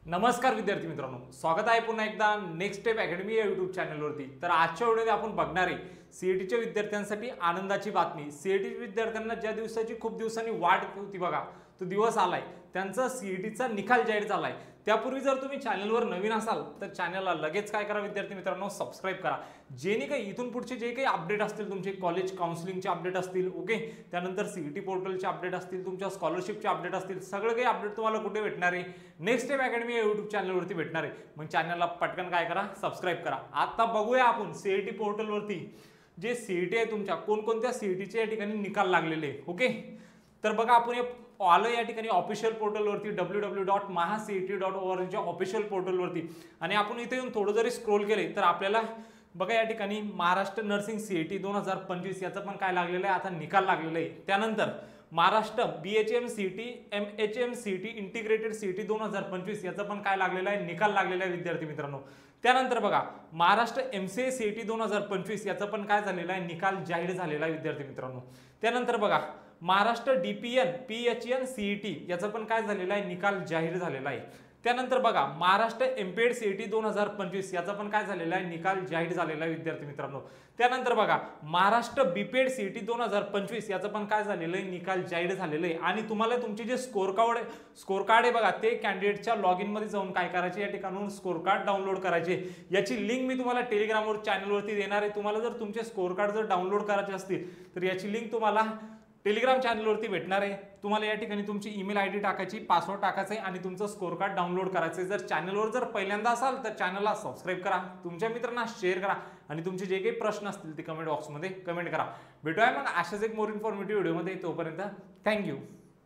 नमस्कार विद्यार्थी मित्रांनो, स्वागत आहे पुन्हा एकदा नेक्स्ट स्टेप अकॅडमी या यूट्यूब चॅनलवरती। तर आजच्या व्हिडिओमध्ये आपण बघणार आहे सीईटीच्या विद्यार्थ्यांसाठी आनंदाची बातमी। सीईटी विद्यार्थ्यांना ज्या दिवसाची खूप दिवसांनी वाट होती बघा, तो दिवस आलाय। त्यांचा सीईटीचा निकाल जाहीर झालाय। त्यापूर्वी जर तुम्ही चॅनलवर नवीन असाल तर चॅनलला लगेच काय करा विद्यार्थी मित्रांनो, सबस्क्राइब करा। जेणे काही इथून पुढचे जे काही अपडेट असतील, तुमचे कॉलेज काउन्सिलिंगचे अपडेट असतील, ओके, त्यानंतर सीईटी पोर्टलचे अपडेट असतील, तुमच्या स्कॉलरशिपचे अपडेट असतील, सगळं काही अपडेट तुम्हाला कुठे भेटणार आहे? नेक्स्ट स्टेप अकॅडमी या यूट्यूब चॅनलवरती भेटणार आहे। मग चॅनलला पटकन काय करा, सबस्क्राइब करा। आता बघूया आपण सीईटी पोर्टलवरती जे सीईटी आहे तुमच्या कोणकोणत्या सीईटीचे या ठिकाणी निकाल लागलेले, ओके। तर बघा आपण आलो या ठिकाणी ऑफिशियल पोर्टलवरती www.mahacet.org च्या ऑफिशियल पोर्टलवरती, आणि आपण इथे येऊन थोडं जरी स्क्रोल केले तर आपल्याला बघा या ठिकाणी महाराष्ट्र नर्सिंग सीईटी 2025 याचा पण काय लागलेलं आहे, आता निकाल लागलेला आहे। त्यानंतर Maharashtra BHM CET MHM CET integrated CET 2025 याचा पण काय लागलेला आहे, निकाल लागलेला आहे विद्यार्थी मित्रांनो। त्यानंतर बघा महाराष्ट्र एमसीए सीईटी 2025 याचा पण काय झालेला आहे, निकाल जाहीर झालेला आहे विद्यार्थी मित्रांनो। त्यानंतर बघा महाराष्ट्र डीपीएन पीएचएन सीईटी याचा पण काय झालेला आहे, निकाल जाहीर झालेला आहे। त्यानंतर बघा महाराष्ट्र एमपेड सीईटी 2025 याचा पण काय झालेला आहे, निकाल जाहीर झालेला आहे विद्यार्थी मित्रांनो। त्यानंतर बघा महाराष्ट्र बीपेड सीईटी 2025 याचा पण काय झालेलं आहे, निकाल जाहीर झालेला आहे। आणि तुम्हाला तुमचे जे स्कोर कार्ड आहे बघा, ते कॅन्डिडेटच्या लॉग इन मध्ये जाऊन काय करायचे, या ठिकाणून स्कोर कार्ड डाउनलोड करायचे। याची लिंक मी तुम्हाला टेलिग्रामवर चॅनलवरती देणार आहे। तुम्हाला जर तुमचे स्कोर कार्ड जर डाउनलोड करायचे असतील तर याची लिंक तुम्हाला टेलिग्राम चॅनलवरती भेटणार आहे। तुम्हाला या ठिकाणी तुमची ईमेल आयडी टाकायची, पासवर्ड टाकायचं आणि तुमचं स्कोर कार्ड डाउनलोड करायचं। जर चॅनलवर जर पहिल्यांदा असाल तर चॅनलला सबस्क्राइब करा, तुमच्या मित्रांना शेअर करा आणि तुमचे जे काही प्रश्न असतील ते कमेंट बॉक्समध्ये कमेंट करा। भेटूया मग अशाच एक मोर इन्फॉर्मेटिव्ह व्हिडिओमध्ये, तोपर्यंत थँक्यू।